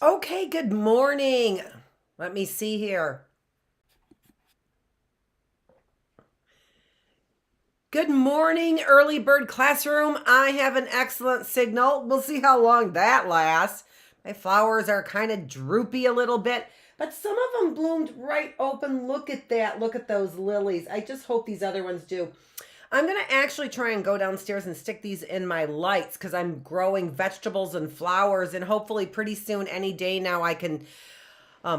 Okay, good morning. Let me see here. Good morning, early bird classroom. I have an excellent signal. We'll see how long that lasts. My flowers are kind of droopy a little bit, but some of them bloomed right open. Look at that. Look at those lilies. I just hope these other ones do. I'm going to actually try and go downstairs and stick these in my lights because I'm growing vegetables and flowers, and hopefully pretty soon, any day now, I can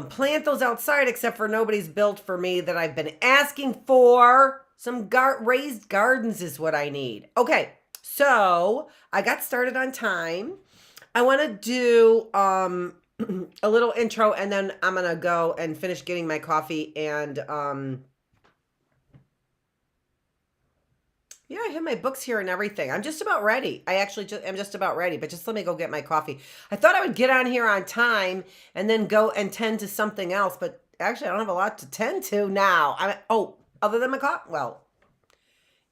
plant those outside, except for nobody's built for me that I've been asking for. Some raised gardens is what I need. Okay, so I got started on time. I want to do a little intro, and then I'm going to go and finish getting my coffee and yeah, I have my books here and everything. I'm just about ready. I am just about ready, but just let me go get my coffee. I thought I would get on here on time and then go and tend to something else, but actually I don't have a lot to tend to now. Other than my coffee. Well,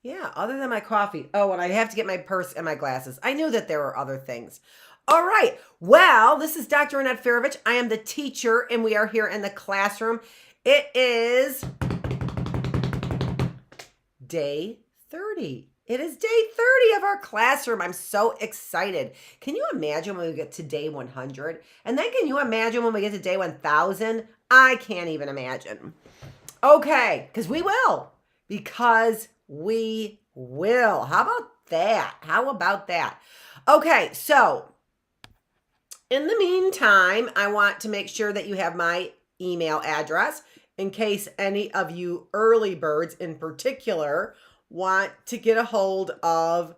yeah, other than my coffee. Oh, and I have to get my purse and my glasses. I knew that there were other things. All right. Well, this is Dr. Annette Feravich. I am the teacher, and we are here in the classroom. It is day 30. It is day 30 of our classroom. I'm so excited. Can you imagine when we get to day 100? And then can you imagine when we get to day 1000? I can't even imagine. Okay, because we will. Because we will. How about that? How about that? Okay, so in the meantime, I want to make sure that you have my email address in case any of you early birds in particular want to get a hold of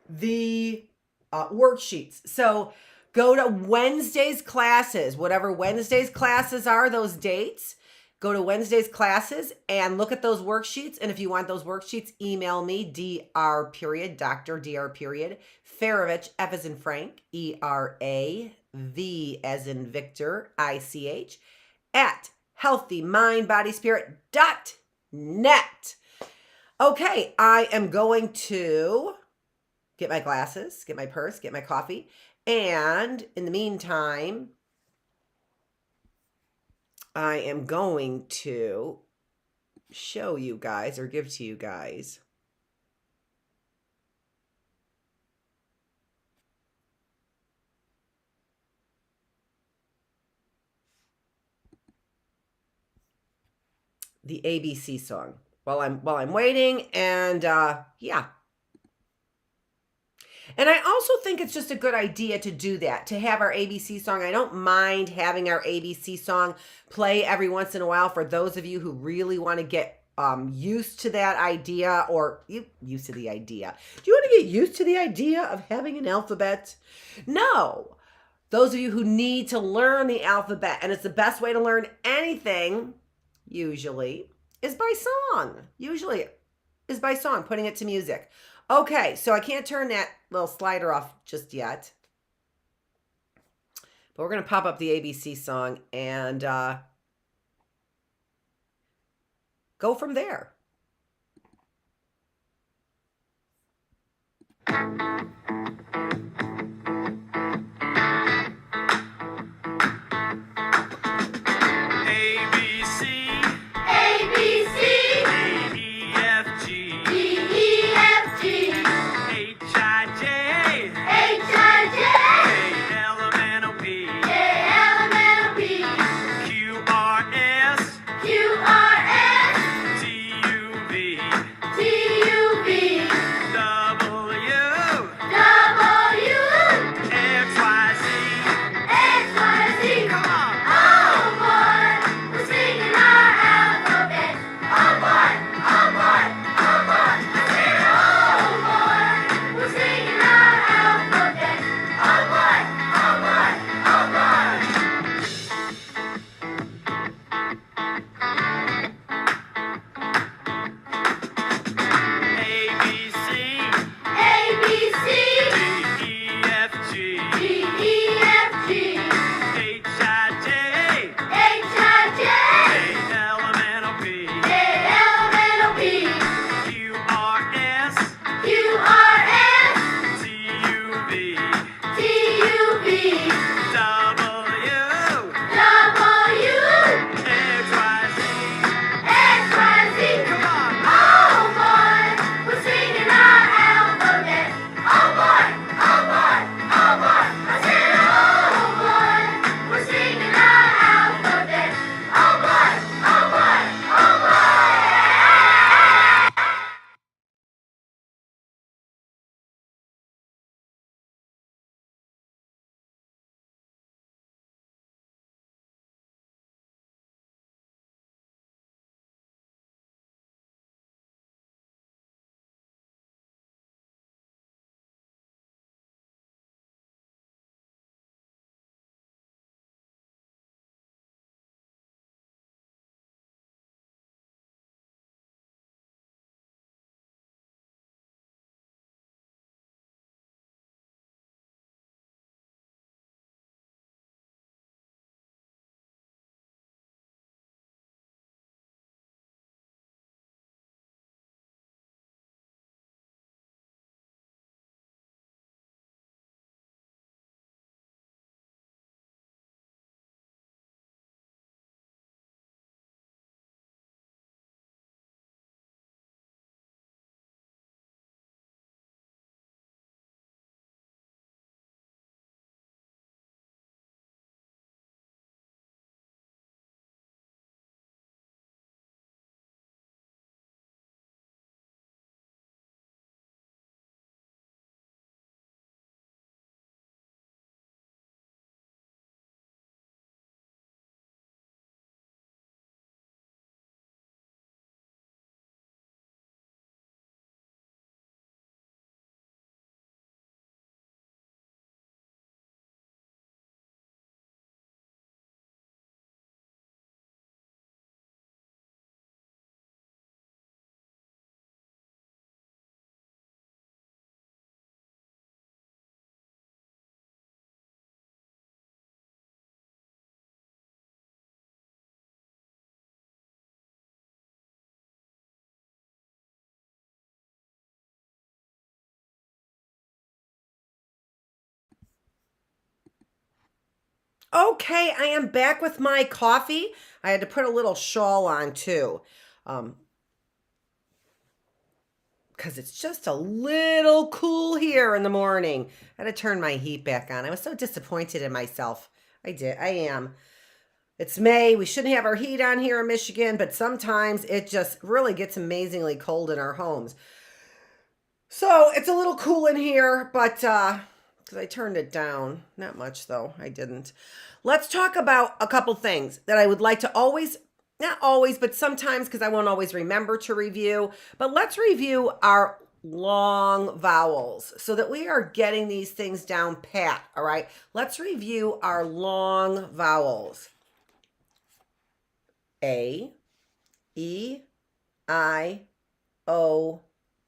the worksheets. So go to Wednesday's classes, whatever Wednesday's classes are, those dates. Go to Wednesday's classes and look at those worksheets. And if you want those worksheets, email me, Dr. Feravich, F as in Frank, ERAV as in Victor, ICH, at healthymindbodyspirit.net. Okay, I am going to get my glasses, get my purse, get my coffee. And in the meantime, I am going to show you guys or give to you guys the ABC song while I'm waiting. And yeah. And I also think it's just a good idea to do that, to have our ABC song. I don't mind having our ABC song play every once in a while for those of you who really want to get used to that idea, or used to the idea. Do you want to get used to the idea of having an alphabet? No. Those of you who need to learn the alphabet, and it's the best way to learn anything, usually, is by song. Usually is by song, putting it to music. Okay, so I can't turn that little slider off just yet. But we're going to pop up the ABC song and go from there. W Okay, I am back with my coffee. I had to put a little shawl on too. Because it's just a little cool here in the morning. I had to turn my heat back on. I was so disappointed in myself. I am. It's May. We shouldn't have our heat on here in Michigan, but sometimes it just really gets amazingly cold in our homes. So it's a little cool in here, but because I turned it down. Not much though. I didn't. Let's talk about a couple things that I would like to always, not always, but sometimes, because I won't always remember to review. But let's review our long vowels so that we are getting these things down pat. All right. Let's review our long vowels. A, E, I, O,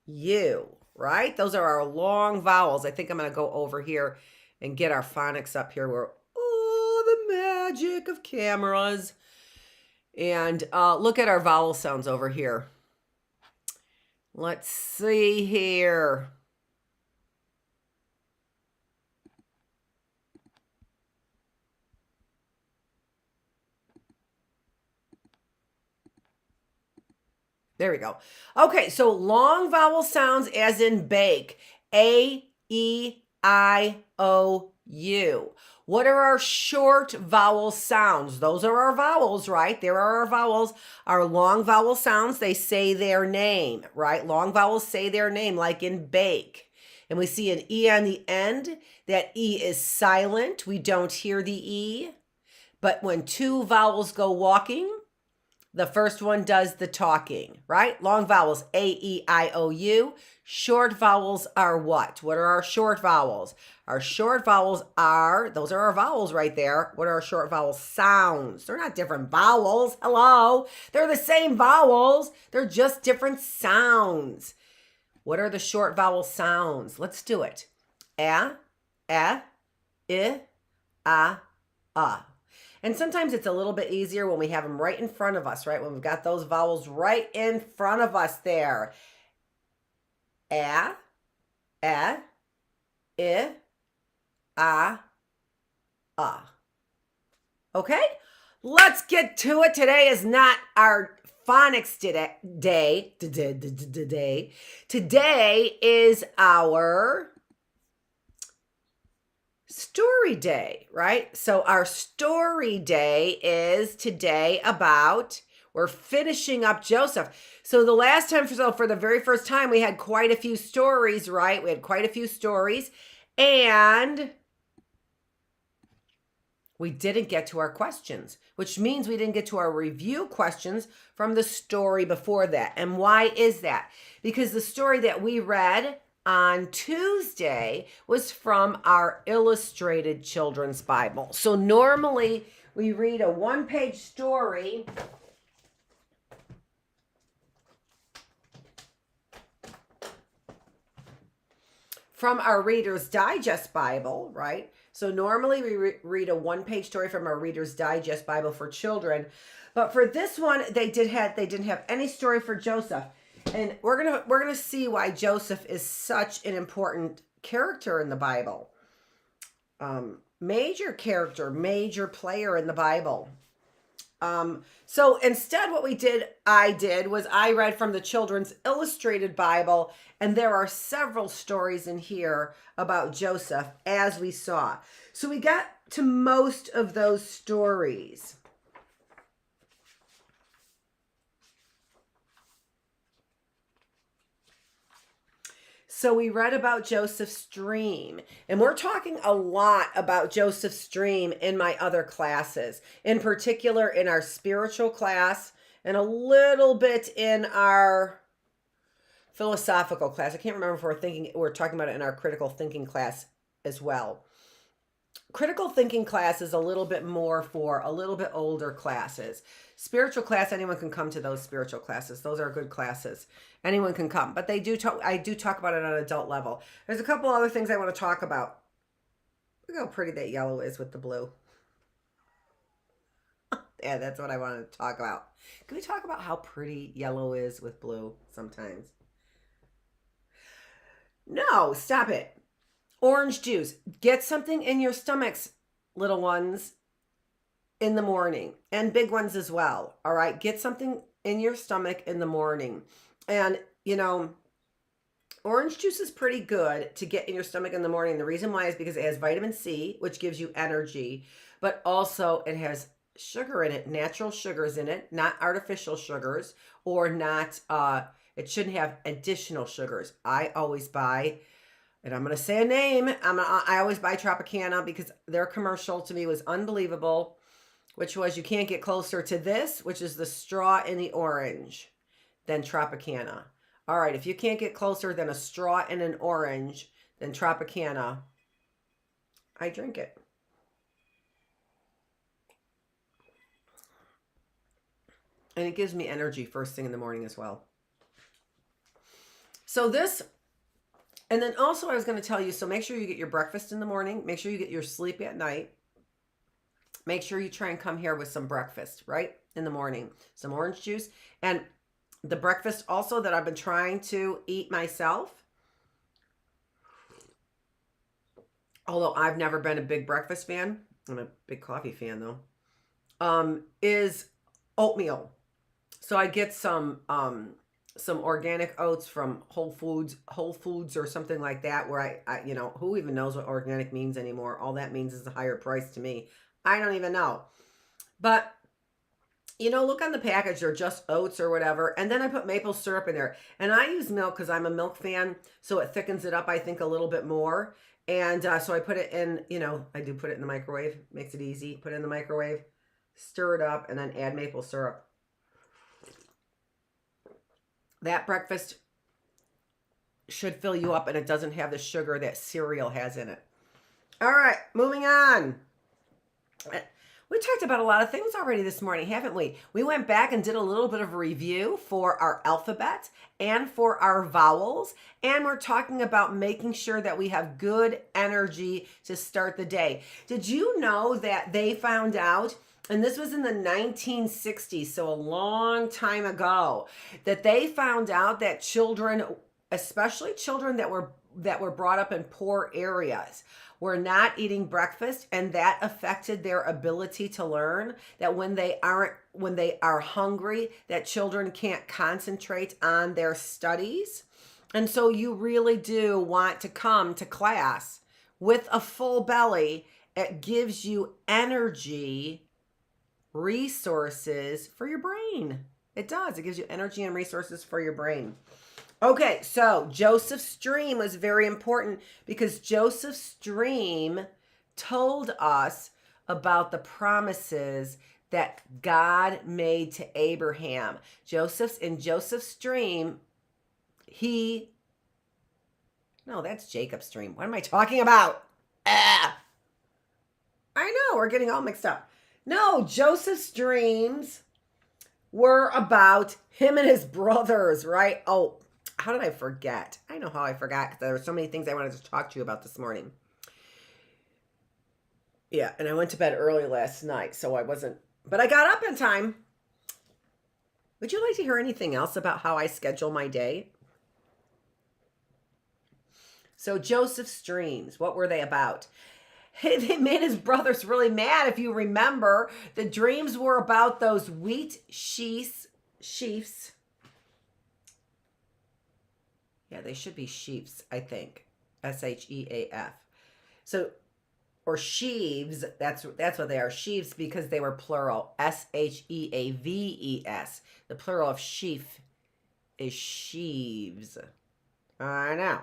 U, right? Those are our long vowels. I think I'm going to go over here and get our phonics up here where, oh, the magic of cameras. And look at our vowel sounds over here. Let's see here. There we go. Okay, so long vowel sounds as in bake. A, E, I, O, U. What are our short vowel sounds? Those are our vowels, right? There are our vowels. Our long vowel sounds, they say their name, right? Long vowels say their name, like in bake. And we see an E on the end. That E is silent. We don't hear the E. But when two vowels go walking, the first one does the talking, right? Long vowels, A, E, I, O, U. Short vowels are what? What are our short vowels? Our short vowels are, those are our vowels right there. What are our short vowel sounds? They're not different vowels. Hello. They're the same vowels. They're just different sounds. What are the short vowel sounds? Let's do it. A, I, A. And sometimes it's a little bit easier when we have them right in front of us, right? When we've got those vowels right in front of us there. A, I, A. Okay? Let's get to it. Today is not our phonics day. Today is our story day, right? So our story day is today about, we're finishing up Joseph. So the last time, for the very first time, we had quite a few stories, right? We had quite a few stories, and we didn't get to our questions, which means we didn't get to our review questions from the story before that. And why is that? Because the story that we read on Tuesday was from our illustrated children's Bible. So normally we read a one-page story from our Reader's Digest Bible, right? So normally we read a one-page story from our Reader's Digest Bible for children. But for this one, they didn't have any story for Joseph. And we're gonna see why Joseph is such an important character in the Bible. Major character, major player in the Bible. So instead what I read from the Children's Illustrated Bible, and there are several stories in here about Joseph, as we saw. So we got to most of those stories. So we read about Joseph's dream, and we're talking a lot about Joseph's dream in my other classes, in particular in our spiritual class and a little bit in our philosophical class. I can't remember if we're talking about it in our critical thinking class as well. Critical thinking class is a little bit more for a little bit older classes. Spiritual class, anyone can come to those spiritual classes. Those are good classes. Anyone can come, but I do talk about it on an adult level. There's a couple other things I want to talk about. Look how pretty that yellow is with the blue. Yeah, that's what I want to talk about. Can we talk about how pretty yellow is with blue sometimes? No, stop it. Orange juice. Get something in your stomachs, little ones. in the morning, and big ones as well. All right. Get something in your stomach in the morning. And, orange juice is pretty good to get in your stomach in the morning. The reason why is because it has vitamin C, which gives you energy, but also it has sugar in it, natural sugars in it, not artificial sugars, or not, it shouldn't have additional sugars. I always buy, and I'm going to say a name, I always buy Tropicana because their commercial to me was unbelievable, which was you can't get closer to this, which is the straw in the orange, than Tropicana. All right, if you can't get closer than a straw in an orange than Tropicana, I drink it. And it gives me energy first thing in the morning as well. So this, and then also I was going to tell you, so make sure you get your breakfast in the morning. Make sure you get your sleep at night. Make sure you try and come here with some breakfast, right? In the morning. Some orange juice. And the breakfast also that I've been trying to eat myself, although I've never been a big breakfast fan, I'm a big coffee fan though, is oatmeal. So I get some organic oats from Whole Foods or something like that, where I who even knows what organic means anymore? All that means is a higher price to me. I don't even know. But look on the package, they're just oats or whatever. And then I put maple syrup in there. And I use milk because I'm a milk fan. So it thickens it up, I think, a little bit more. And so I put it in, I do put it in the microwave. Makes it easy. Put it in the microwave, stir it up, and then add maple syrup. That breakfast should fill you up, and it doesn't have the sugar that cereal has in it. All right, moving on. We talked about a lot of things already this morning, haven't we? We went back and did a little bit of a review for our alphabet and for our vowels. And we're talking about making sure that we have good energy to start the day. Did you know that they found out, and this was in the 1960s, so a long time ago, that they found out that children, especially children that were brought up in poor areas, were not eating breakfast, and that affected their ability to learn, that when they are hungry, that children can't concentrate on their studies. And so you really do want to come to class with a full belly. It gives you energy, resources for your brain. It does. It gives you energy and resources for your brain. Okay, so Joseph's dream was very important because Joseph's dream told us about the promises that God made to Abraham. In Joseph's dream, no, that's Jacob's dream. What am I talking about? I know, we're getting all mixed up. No, Joseph's dreams were about him and his brothers, right? Oh, how did I forget? I know how I forgot because there were so many things I wanted to talk to you about this morning. Yeah, and I went to bed early last night, so but I got up in time. Would you like to hear anything else about how I schedule my day? So Joseph's dreams, what were they about? They made his brothers really mad. If you remember, the dreams were about those wheat sheaves. Yeah, they should be sheaves, I think. S-H-E-A-F. So, or sheaves, that's what they are. Sheaves because they were plural. S-H-E-A-V-E-S. The plural of sheaf is sheaves. I know.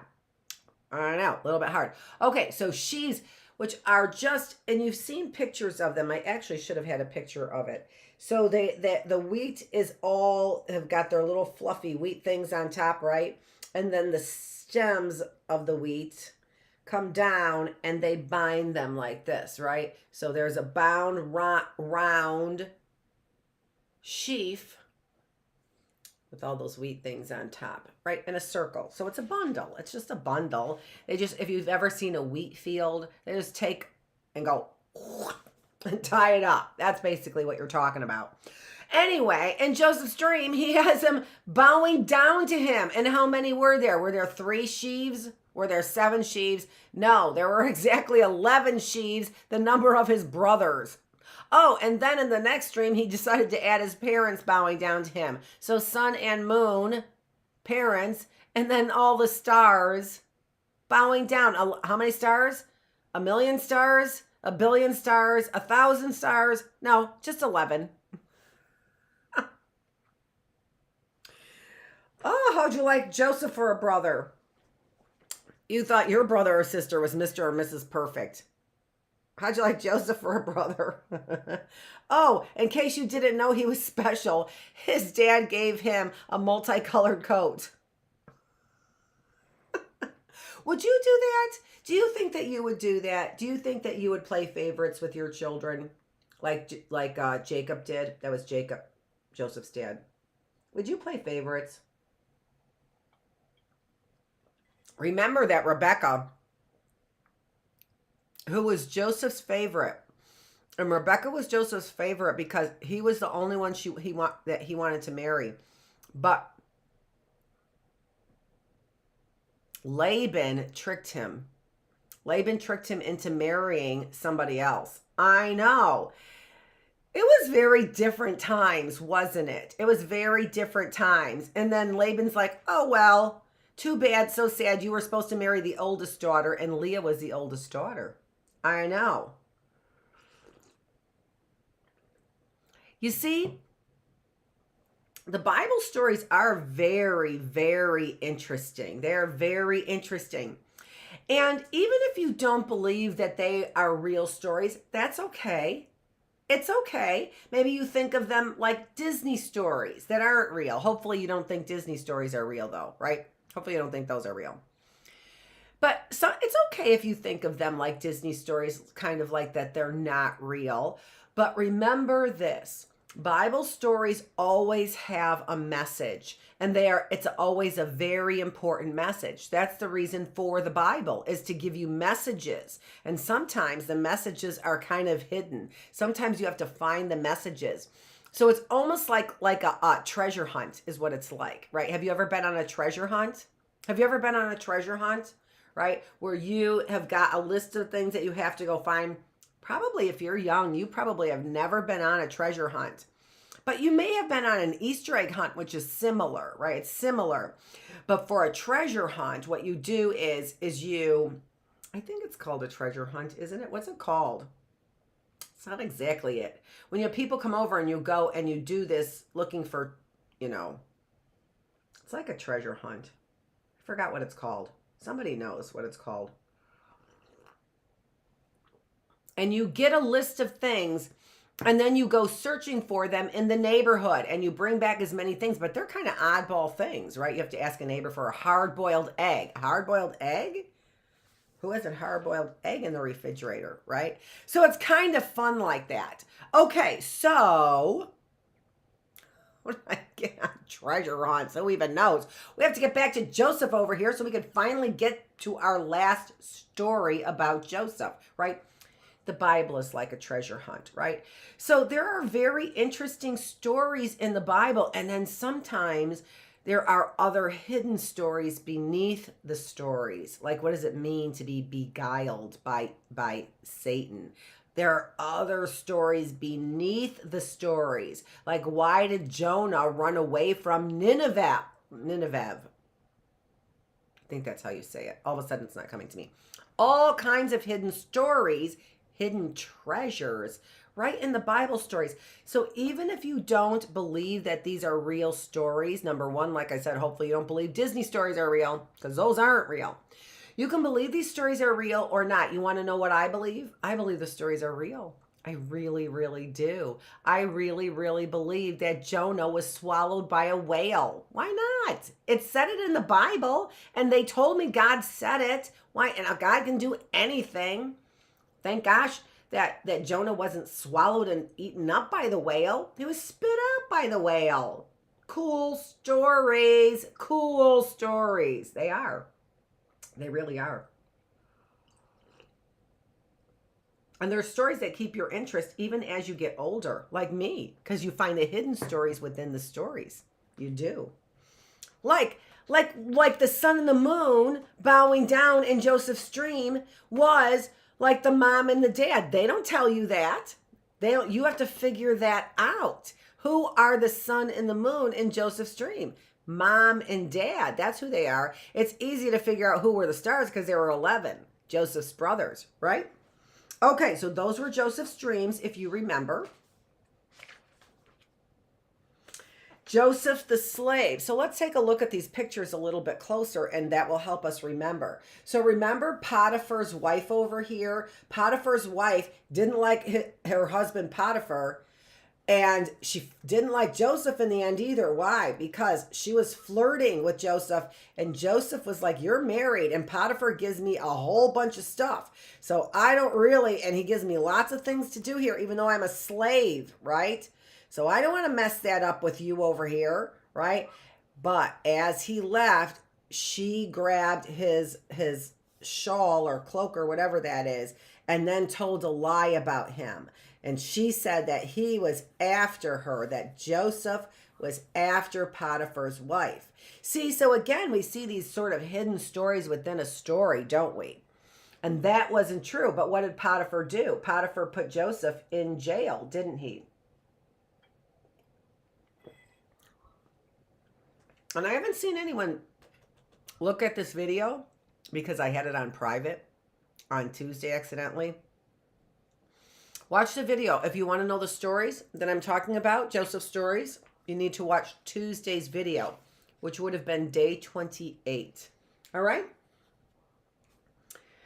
A little bit hard. Okay, so sheaves, which are just, and you've seen pictures of them. I actually should have had a picture of it. So the wheat is all, have got their little fluffy wheat things on top, right? And then the stems of the wheat come down and they bind them like this, right? So there's a bound round sheaf with all those wheat things on top, right? In a circle. So it's a bundle. It's just a bundle. If you've ever seen a wheat field, they just take and go and tie it up. That's basically what you're talking about. Anyway, in Joseph's dream, he has them bowing down to him. And how many were there? Were there 3 sheaves? Were there 7 sheaves? No, there were exactly 11 sheaves, the number of his brothers. Oh, and then in the next dream, he decided to add his parents bowing down to him. So sun and moon, parents, and then all the stars bowing down. How many stars? 1,000,000 stars? 1,000,000,000 stars? 1,000 stars? No, just 11. Oh, how'd you like Joseph for a brother? You thought your brother or sister was Mr. or Mrs. Perfect. How'd you like Joseph for a brother? Oh, in case you didn't know he was special, his dad gave him a multicolored coat. Would you do that? Do you think that you would do that? Do you think that you would play favorites with your children like Jacob did? That was Jacob, Joseph's dad. Would you play favorites? Remember that Rebecca, who was Joseph's favorite, and Rebecca was Joseph's favorite because he was the only one that he wanted to marry. But Laban tricked him. Laban tricked him into marrying somebody else. I know. It was very different times, wasn't it? It was very different times. And then Laban's like, oh, well, too bad, so sad. You were supposed to marry the oldest daughter, and Leah was the oldest daughter. I know. You see, the Bible stories are very, very interesting. They're very interesting. And even if you don't believe that they are real stories, that's okay. It's okay. Maybe you think of them like Disney stories that aren't real. Hopefully you don't think Disney stories are real though, right? Hopefully you don't think those are real. But so it's okay if you think of them like Disney stories, kind of like that they're not real. But remember this, Bible stories always have a message, and it's always a very important message. That's the reason for the Bible, is to give you messages. And sometimes the messages are kind of hidden. Sometimes you have to find the messages. So it's almost like a treasure hunt is what it's like, right? Have you ever been on a treasure hunt? Have you ever been on a treasure hunt, right? Where you have got a list of things that you have to go find. Probably if you're young, you probably have never been on a treasure hunt. But you may have been on an Easter egg hunt, which is similar, right? It's similar. But for a treasure hunt, what you do is I think it's called a treasure hunt, isn't it? What's it called? It's not exactly it. When people come over and you go and you do this looking for, it's like a treasure hunt. I forgot what it's called. Somebody knows what it's called. And you get a list of things, and then you go searching for them in the neighborhood, and you bring back as many things, but they're kind of oddball things, right? You have to ask a neighbor for a hard-boiled egg. A hard-boiled egg? Who has a hard-boiled egg in the refrigerator, right? So it's kind of fun like that. Okay, so what did I get on treasure hunt? So who even knows? We have to get back to Joseph over here so we can finally get to our last story about Joseph, right? The Bible is like a treasure hunt, right? So there are very interesting stories in the Bible, and then sometimes there are other hidden stories beneath the stories. Like, what does it mean to be beguiled by Satan? There are other stories beneath the stories. Like, why did Jonah run away from Nineveh? I think that's how you say it. All of a sudden, it's not coming to me. All kinds of hidden stories, hidden treasures, right in the Bible stories. So even if you don't believe that these are real stories, number one, like I said, hopefully you don't believe Disney stories are real, because those aren't real. You can believe these stories are real or not. You want to know what I believe? I believe the stories are real. I really, really do. I really, really believe that Jonah was swallowed by a whale. Why not? It said it in the Bible, and they told me God said it. Why? And God can do anything. Thank gosh that Jonah wasn't swallowed and eaten up by the whale. He was spit out by the whale. Cool stories. Cool stories. They are. They really are. And there's stories that keep your interest even as you get older, like me, because you find the hidden stories within the stories. You do. Like the sun and the moon bowing down in Joseph's dream was like the mom and the dad. They don't tell you that. You have to figure that out. Who are the sun and the moon in Joseph's dream? Mom and dad. That's who they are. It's easy to figure out who were the stars because there were 11, Joseph's brothers, right? Okay, so those were Joseph's dreams, if you remember. Joseph the slave. So let's take a look at these pictures a little bit closer, and that will help us remember. So remember Potiphar's wife over here? Potiphar's wife didn't like her husband Potiphar, and she didn't like Joseph in the end either. Why? Because she was flirting with Joseph, and Joseph was like, you're married, and Potiphar gives me a whole bunch of stuff. So I don't really, and he gives me lots of things to do here, even though I'm a slave, right? So I don't want to mess that up with you over here, right? But as he left, she grabbed his shawl or cloak or whatever that is, and then told a lie about him. And she said that he was after her, that Joseph was after Potiphar's wife. See, so again, we see these sort of hidden stories within a story, don't we? And that wasn't true. But what did Potiphar do? Potiphar put Joseph in jail, didn't he? And I haven't seen anyone look at this video because I had it on private on Tuesday accidentally. Watch the video. If you want to know the stories that I'm talking about, Joseph's stories, you need to watch Tuesday's video, which would have been day 28. All right?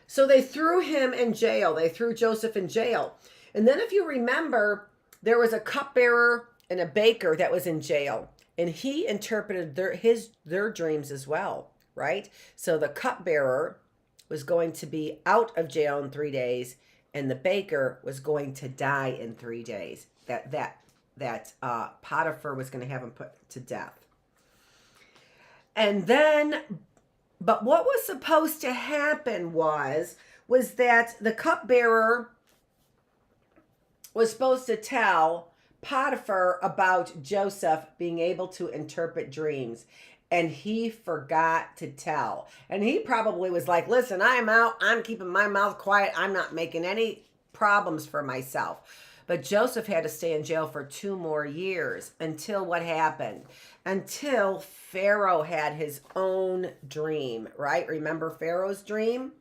So they threw him in jail. They threw Joseph in jail. And then if you remember, there was a cupbearer and a baker that was in jail. And he interpreted their dreams as well, right? So the cupbearer was going to be out of jail in 3 days, and the baker was going to die in 3 days. That Potiphar was going to have him put to death. And then, but what was supposed to happen was that the cupbearer was supposed to tell Potiphar about Joseph being able to interpret dreams, and he forgot to tell. And he probably was like, listen, I'm out. I'm keeping my mouth quiet. I'm not making any problems for myself. But Joseph had to stay in jail for 2 more years until what happened? Until Pharaoh had his own dream, right? Remember Pharaoh's dream?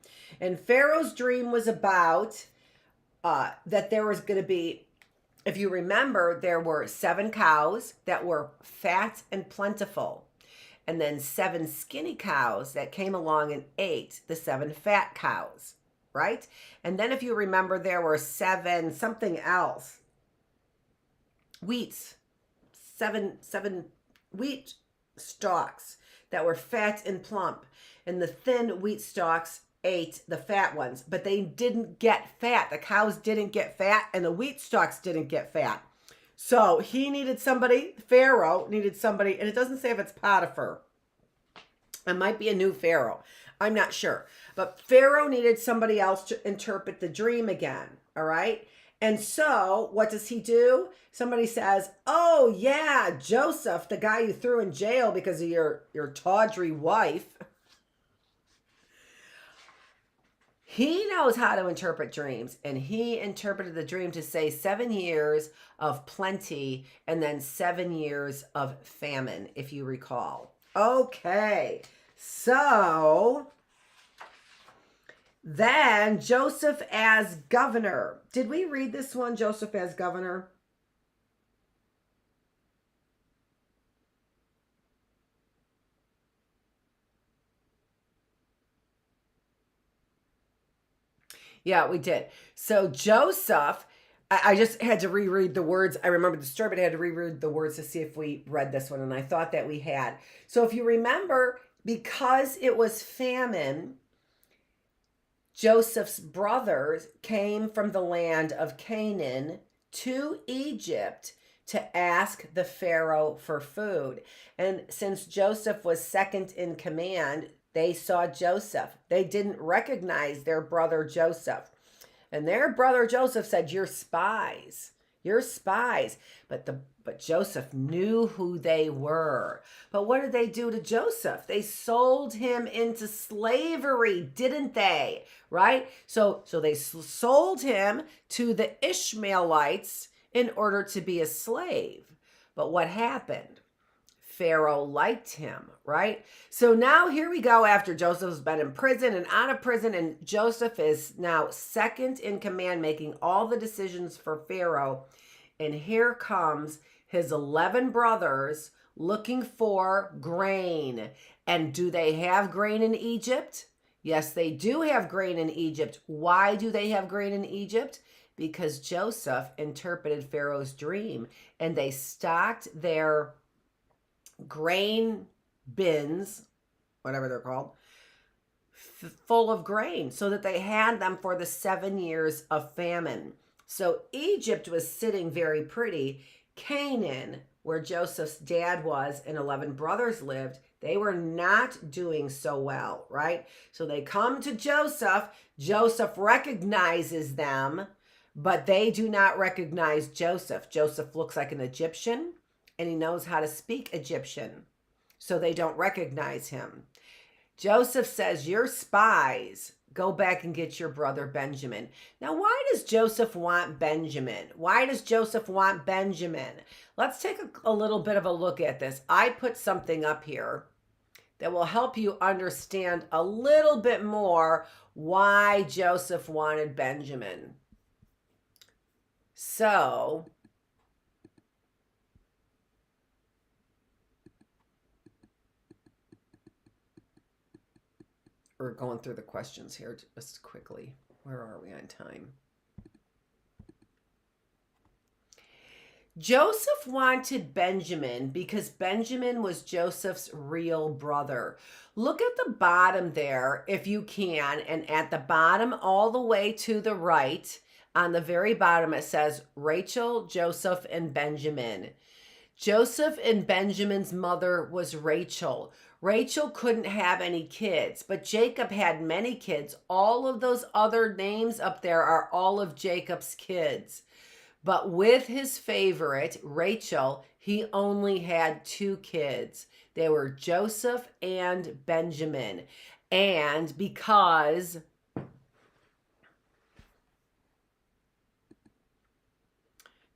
And Pharaoh's dream was about that there was going to be, if you remember, there were 7 cows that were fat and plentiful, and then 7 skinny cows that came along and ate the 7 fat cows, right? And then if you remember, there were 7 something else, seven wheat stalks that were fat and plump, and the thin wheat stalks ate the fat ones, but they didn't get fat. The cows didn't get fat, and the wheat stalks didn't get fat. So he needed somebody, Pharaoh needed somebody, and it doesn't say if it's Potiphar. It might be a new Pharaoh. I'm not sure. But Pharaoh needed somebody else to interpret the dream again, all right? And so what does he do? Somebody says, oh yeah, Joseph, the guy you threw in jail because of your tawdry wife, he knows how to interpret dreams, and he interpreted the dream to say 7 years of plenty and then 7 years of famine, if you recall. Okay, so then Joseph as governor. Did we read this one, Joseph as governor? Yeah, we did. So Joseph, I just had to reread the words. I remember the story, but I had to reread the words to see if we read this one, and I thought that we had. So if you remember, because it was famine, Joseph's brothers came from the land of Canaan to Egypt to ask the Pharaoh for food. And since Joseph was second in command, they saw Joseph. They didn't recognize their brother Joseph. And their brother Joseph said, you're spies. You're spies. But But Joseph knew who they were. But what did they do to Joseph? They sold him into slavery, didn't they? Right? So they sold him to the Ishmaelites in order to be a slave. But what happened? Pharaoh liked him, right? So now here we go after Joseph's been in prison and out of prison, and Joseph is now second in command, making all the decisions for Pharaoh. And here comes his 11 brothers looking for grain. And do they have grain in Egypt? Yes, they do have grain in Egypt. Why do they have grain in Egypt? Because Joseph interpreted Pharaoh's dream, and they stocked their grain bins, whatever they're called, full of grain so that they had them for the 7 years of famine. So Egypt was sitting very pretty. Canaan, where Joseph's dad was and 11 brothers lived, they were not doing so well, right? So they come to Joseph. Joseph recognizes them, but they do not recognize Joseph. Joseph looks like an Egyptian, and he knows how to speak Egyptian, so they don't recognize him. Joseph says, "You're spies. Go back and get your brother Benjamin." Now, why does Joseph want Benjamin? Why does Joseph want Benjamin? Let's take a little bit of a look at this. I put something up here that will help you understand a little bit more why Joseph wanted Benjamin. So we're going through the questions here just quickly. Where are we on time? Joseph wanted Benjamin because Benjamin was Joseph's real brother. Look at the bottom there, if you can, and at the bottom all the way to the right, on the very bottom it says Rachel, Joseph, and Benjamin. Joseph and Benjamin's mother was Rachel. Rachel couldn't have any kids, but Jacob had many kids. All of those other names up there are all of Jacob's kids. But with his favorite, Rachel, he only had 2 kids. They were Joseph and Benjamin. And because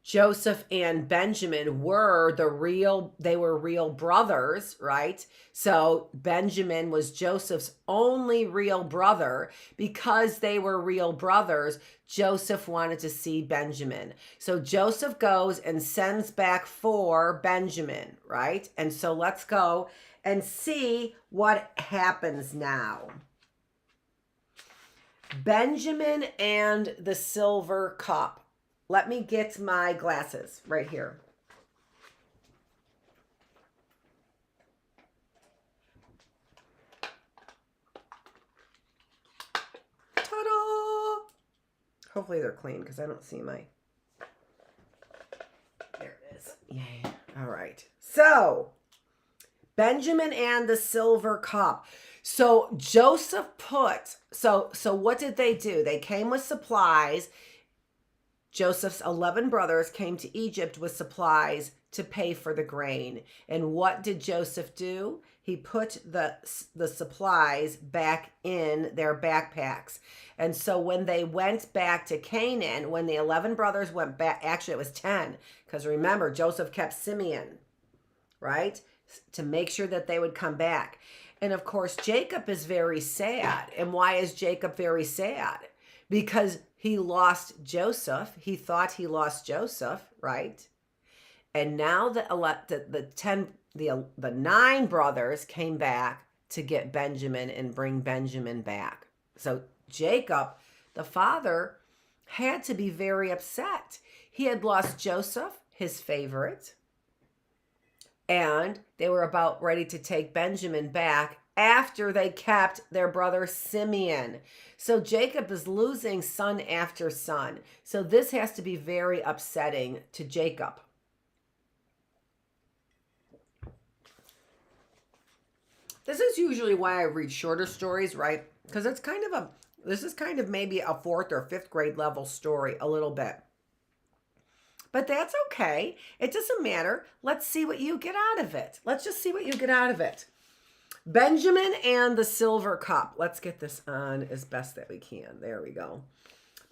Joseph and Benjamin were real brothers, right? So Benjamin was Joseph's only real brother. Because they were real brothers, Joseph wanted to see Benjamin. So Joseph goes and sends back for Benjamin, right? And so let's go and see what happens now. Benjamin and the silver cup. Let me get my glasses right here. Ta-da! Hopefully they're clean because I don't see my... There it is. Yay. All right. So, Benjamin and the silver cup. So, Joseph put... So what did they do? They came with supplies. Joseph's 11 brothers came to Egypt with supplies to pay for the grain. And what did Joseph do? He put the supplies back in their backpacks. And so when they went back to Canaan, when the 11 brothers went back, actually it was 10, because remember, Joseph kept Simeon, right? To make sure that they would come back. And of course, Jacob is very sad. And why is Jacob very sad? Because he lost Joseph. He thought he lost Joseph, right? And now the 9 brothers came back to get Benjamin and bring Benjamin back. So Jacob, the father, had to be very upset. He had lost Joseph, his favorite, and they were about ready to take Benjamin back after they kept their brother Simeon. So Jacob is losing son after son. So this has to be very upsetting to Jacob. This is usually why I read shorter stories, right? Because it's this is kind of maybe a 4th or 5th grade level story, a little bit. But that's okay. It doesn't matter. Let's see what you get out of it. Let's just see what you get out of it. Benjamin and the silver cup. Let's get this on as best that we can. There we go.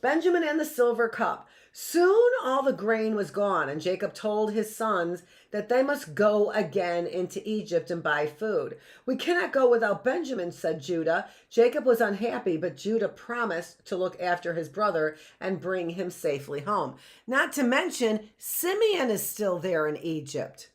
Benjamin and the silver cup. Soon all the grain was gone, and Jacob told his sons that they must go again into Egypt and buy food. We cannot go without Benjamin, said Judah. Jacob was unhappy, but Judah promised to look after his brother and bring him safely home. Not to mention, Simeon is still there in Egypt.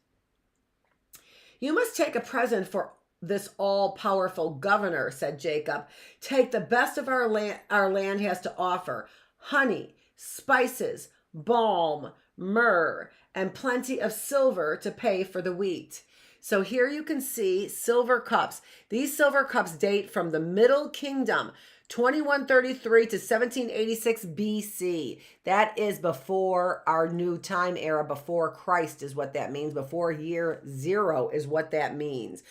You must take a present for this all-powerful governor, said Jacob. Take the best of our land has to offer: honey, spices, balm, myrrh, and plenty of silver to pay for the wheat. So here you can see silver cups. These silver cups date from the Middle Kingdom, 2133 to 1786 BC. That is before our new time era, before Christ is what that means. Before year 0 is what that means.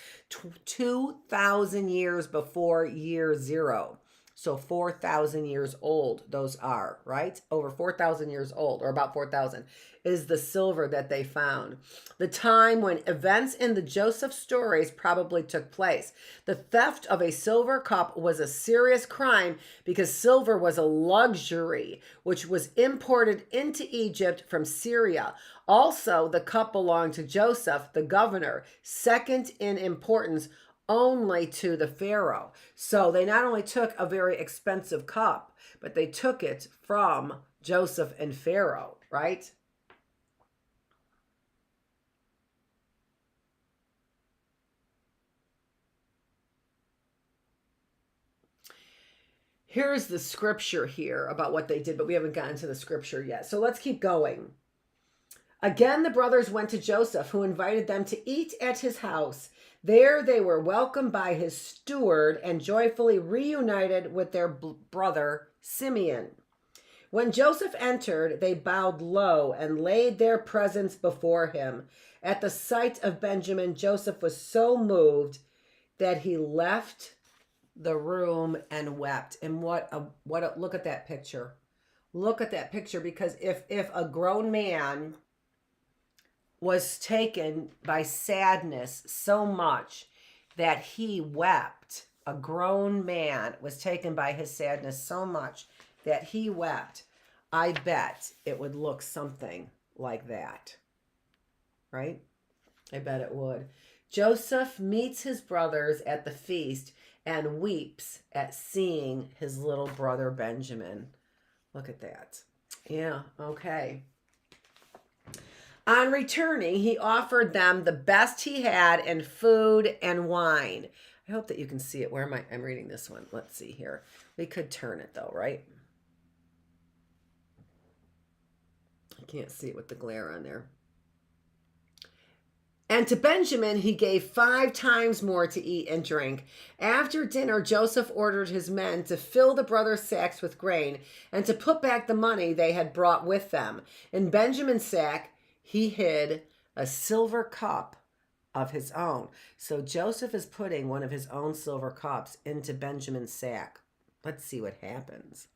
2,000 years before year 0. So 4,000 years old, those are, right? Over 4,000 years old, or about 4,000, is the silver that they found. The time when events in the Joseph stories probably took place. The theft of a silver cup was a serious crime because silver was a luxury which was imported into Egypt from Syria. Also, the cup belonged to Joseph, the governor, second in importance only to the Pharaoh. So they not only took a very expensive cup, but they took it from Joseph and Pharaoh, right? Here's the scripture here about what they did, but we haven't gotten to the scripture yet. So let's keep going. Again, the brothers went to Joseph, who invited them to eat at his house. There they were welcomed by his steward and joyfully reunited with their brother Simeon. When Joseph entered, they bowed low and laid their presents before him. At the sight of Benjamin, Joseph was so moved that he left the room and wept. And look at that picture. Look at that picture, because if a grown man was taken by sadness so much that he wept, a grown man was taken by his sadness so much that he wept, I bet it would look something like that, right? I bet it would. Joseph meets his brothers at the feast and weeps at seeing his little brother Benjamin. Look at that. Yeah, okay. On returning, he offered them the best he had in food and wine. I hope that you can see it. Where am I? I'm reading this one. Let's see here. We could turn it though, right? I can't see it with the glare on there. And to Benjamin, he gave 5 times more to eat and drink. After dinner, Joseph ordered his men to fill the brothers' sacks with grain and to put back the money they had brought with them. In Benjamin's sack, he hid a silver cup of his own. So Joseph is putting one of his own silver cups into Benjamin's sack. Let's see what happens.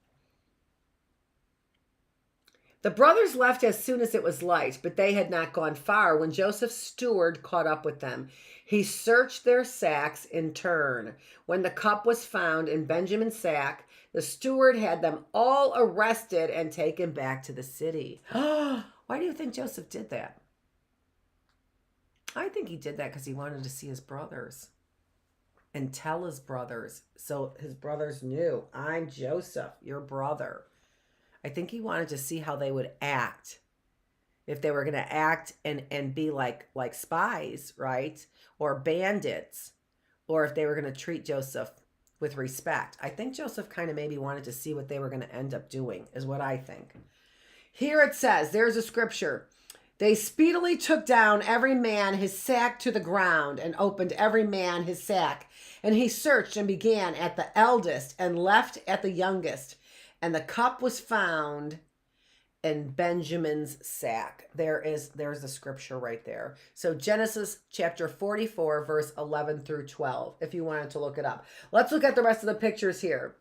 The brothers left as soon as it was light, but they had not gone far when Joseph's steward caught up with them. He searched their sacks in turn. When the cup was found in Benjamin's sack, the steward had them all arrested and taken back to the city. Why do you think Joseph did that? I think he did that because he wanted to see his brothers and tell his brothers. So his brothers knew, I'm Joseph, your brother. I think he wanted to see how they would act. If they were going to act and be like spies, right? Or bandits. Or if they were going to treat Joseph with respect. I think Joseph kind of maybe wanted to see what they were going to end up doing, is what I think. Here it says, there's a scripture. They speedily took down every man his sack to the ground and opened every man his sack. And he searched and began at the eldest and left at the youngest. And the cup was found in Benjamin's sack. There's the scripture right there. So Genesis chapter 44, verse 11 through 12, if you wanted to look it up. Let's look at the rest of the pictures here.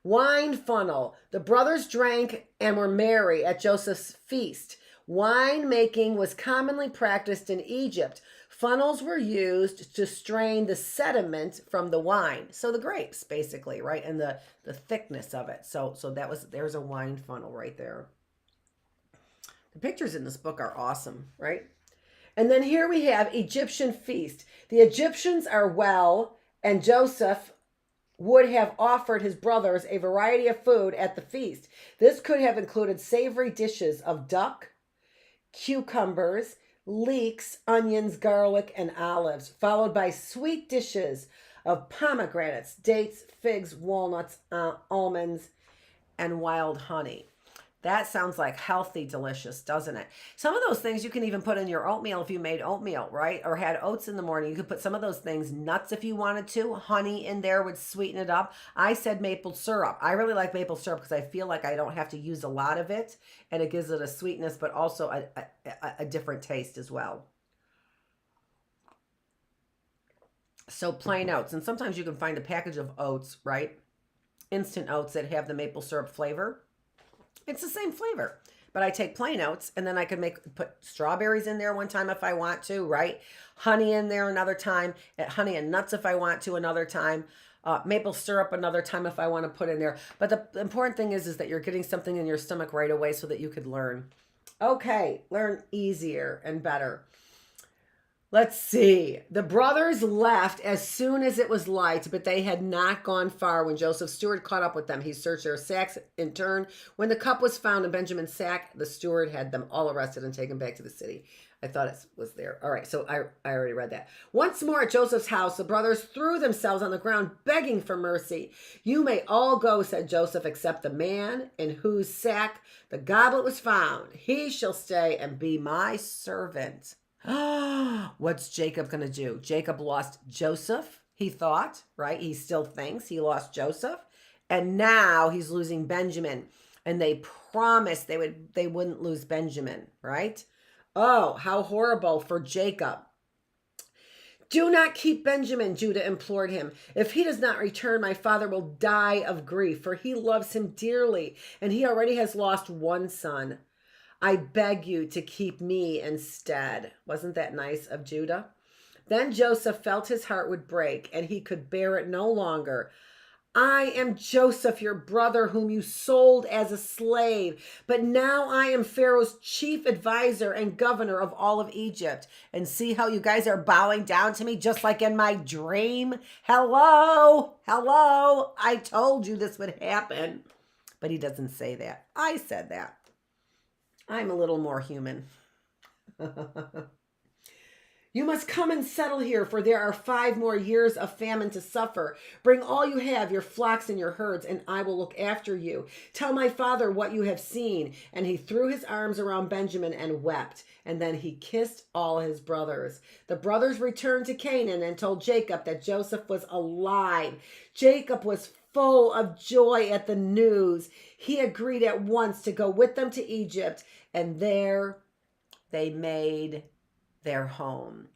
Wine funnel. The brothers drank and were merry at Joseph's feast. Wine making was commonly practiced in Egypt. Funnels were used to strain the sediment from the wine. So the grapes, basically, right? And the thickness of it. So there's a wine funnel right there. The pictures in this book are awesome, right? And then here we have Egyptian feast. The Egyptians are well, and Joseph would have offered his brothers a variety of food at the feast. This could have included savory dishes of duck, cucumbers, leeks, onions, garlic, and olives, followed by sweet dishes of pomegranates, dates, figs, walnuts, almonds, and wild honey. That sounds like healthy, delicious, doesn't it? Some of those things you can even put in your oatmeal if you made oatmeal, right? Or had oats in the morning. You could put some of those things, nuts if you wanted to. Honey in there would sweeten it up. I said maple syrup. I really like maple syrup because I feel like I don't have to use a lot of it. And it gives it a sweetness, but also a different taste as well. So plain oats. And sometimes you can find a package of oats, right? Instant oats that have the maple syrup flavor. It's the same flavor, but I take plain oats, and then I can put strawberries in there one time if I want to, right? Honey in there another time, honey and nuts if I want to another time, maple syrup another time if I want to put in there. But the important thing is that you're getting something in your stomach right away so that you could learn. Okay, learn easier and better. Let's see. The brothers left as soon as it was light, but they had not gone far when Joseph's steward caught up with them. He searched their sacks in turn. When the cup was found in Benjamin's sack, the steward had them all arrested and taken back to the city. I thought it was there. All right, so I already read that. Once more at Joseph's house, the brothers threw themselves on the ground, begging for mercy. You may all go, said Joseph, except the man in whose sack the goblet was found. He shall stay and be my servant. What's Jacob going to do? Jacob lost Joseph, he thought, right? He still thinks he lost Joseph. And now he's losing Benjamin. And they promised they wouldn't lose Benjamin, right? Oh, how horrible for Jacob. Do not keep Benjamin, Judah implored him. If he does not return, my father will die of grief, for he loves him dearly, and he already has lost one son. I beg you to keep me instead. Wasn't that nice of Judah? Then Joseph felt his heart would break, and he could bear it no longer. I am Joseph, your brother, whom you sold as a slave. But now I am Pharaoh's chief advisor and governor of all of Egypt. And see how you guys are bowing down to me just like in my dream? Hello, hello. I told you this would happen. But he doesn't say that. I said that. I'm a little more human. You must come and settle here, for there are 5 more years of famine to suffer. Bring all you have, your flocks and your herds, and I will look after you. Tell my father what you have seen. And he threw his arms around Benjamin and wept. And then he kissed all his brothers. The brothers returned to Canaan and told Jacob that Joseph was alive. Jacob was full of joy at the news. He agreed at once to go with them to Egypt, and there they made their home.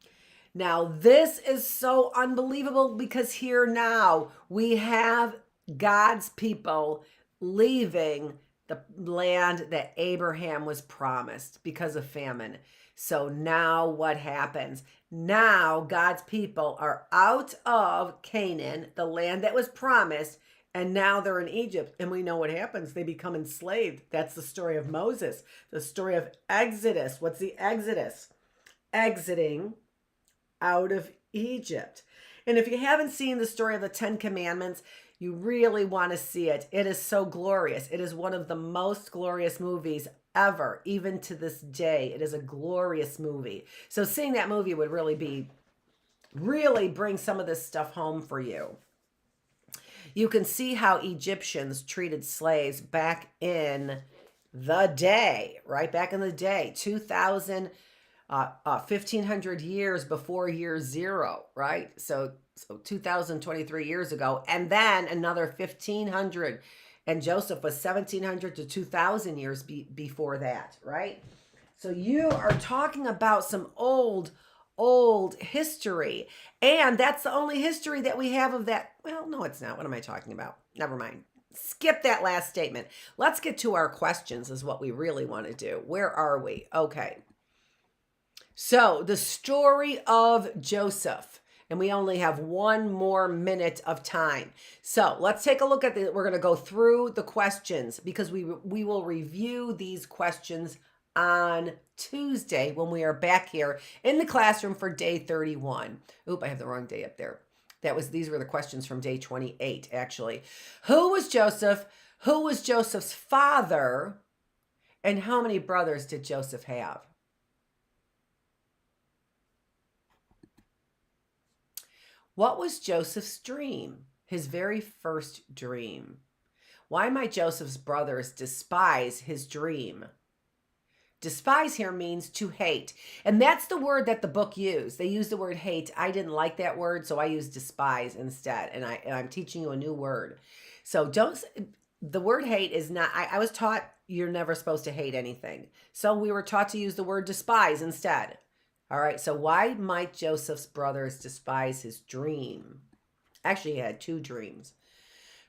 Now, this is so unbelievable because here now we have God's people leaving the land that Abraham was promised because of famine. So now what happens? Now God's people are out of Canaan, the land that was promised, and now they're in Egypt. And we know what happens. They become enslaved. That's the story of Moses, the story of Exodus. What's the Exodus? Exiting out of Egypt. And if you haven't seen the story of the 10 Commandments, you really want to see it. It is so glorious. It is one of the most glorious movies ever, even to this day. It is a glorious movie. So seeing that movie would really bring some of this stuff home for you. You can see how Egyptians treated slaves back in the day, right? Back in the day, 1,500 years before year 0, right? So 2,023 years ago, and then another 1,500. And Joseph was 1,700 to 2,000 years before that, right? So you are talking about some old history. And that's the only history that we have of that. Well, no, it's not. What am I talking about? Never mind. Skip that last statement. Let's get to our questions is what we really want to do. Where are we? Okay. So the story of Joseph, and we only have one more minute of time. So let's take a look at the, we're going to go through the questions because we will review these questions on Tuesday when we are back here in the classroom for day 31. Oop, I have the wrong day up there. These were the questions from day 28, actually. Who was Joseph? Who was Joseph's father? And how many brothers did Joseph have? What was Joseph's dream? His very first dream. Why might Joseph's brothers despise his dream? Despise here means to hate. And that's the word that the book used. They used the word hate. I didn't like that word, so I used despise instead. And I'm teaching you a new word. So the word hate is not, I was taught you're never supposed to hate anything. So we were taught to use the word despise instead. All right, so why might Joseph's brothers despise his dream? Actually, he had two dreams.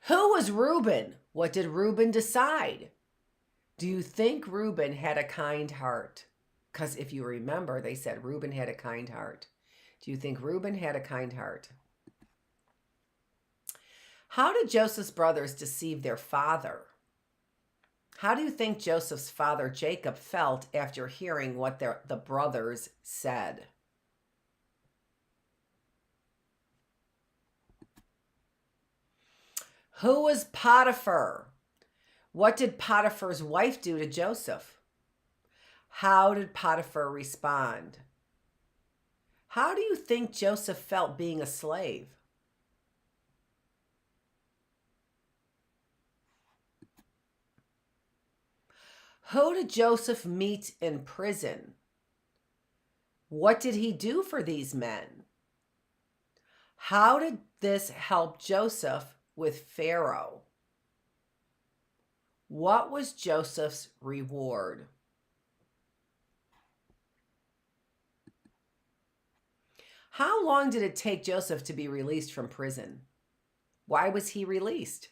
Who was Reuben? What did Reuben decide? Do you think Reuben had a kind heart? Because if you remember, they said Reuben had a kind heart. Do you think Reuben had a kind heart? How did Joseph's brothers deceive their father? How do you think Joseph's father Jacob felt after hearing what the brothers said? Who was Potiphar? What did Potiphar's wife do to Joseph? How did Potiphar respond? How do you think Joseph felt being a slave? Who did Joseph meet in prison? What did he do for these men? How did this help Joseph with Pharaoh? What was Joseph's reward? How long did it take Joseph to be released from prison? Why was he released?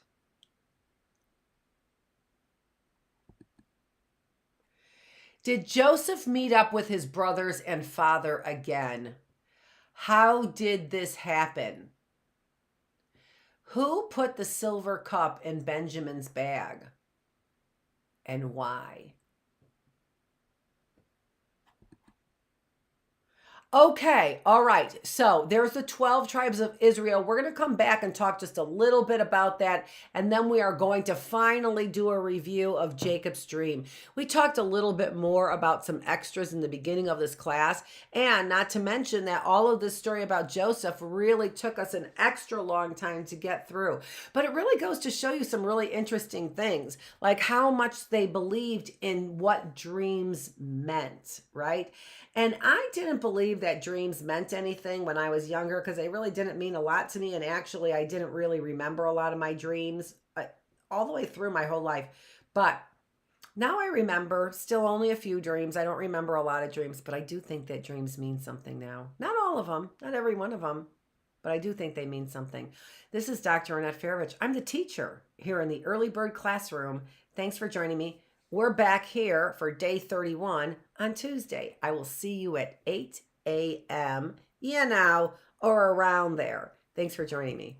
Did Joseph meet up with his brothers and father again? How did this happen? Who put the silver cup in Benjamin's bag? And why? Okay, all right. So there's the 12 tribes of Israel. We're going to come back and talk just a little bit about that. And then we are going to finally do a review of Jacob's dream. We talked a little bit more about some extras in the beginning of this class. And not to mention that all of this story about Joseph really took us an extra long time to get through. But it really goes to show you some really interesting things, like how much they believed in what dreams meant, right? And I didn't believe that dreams meant anything when I was younger because they really didn't mean a lot to me. And actually, I didn't really remember a lot of my dreams all the way through my whole life. But now I remember still only a few dreams. I don't remember a lot of dreams, but I do think that dreams mean something now. Not all of them, not every one of them, but I do think they mean something. This is Dr. Annette Feravich. I'm the teacher here in the Early Bird Classroom. Thanks for joining me. We're back here for day 31 on Tuesday. I will see you at 8 a.m., or around there. Thanks for joining me.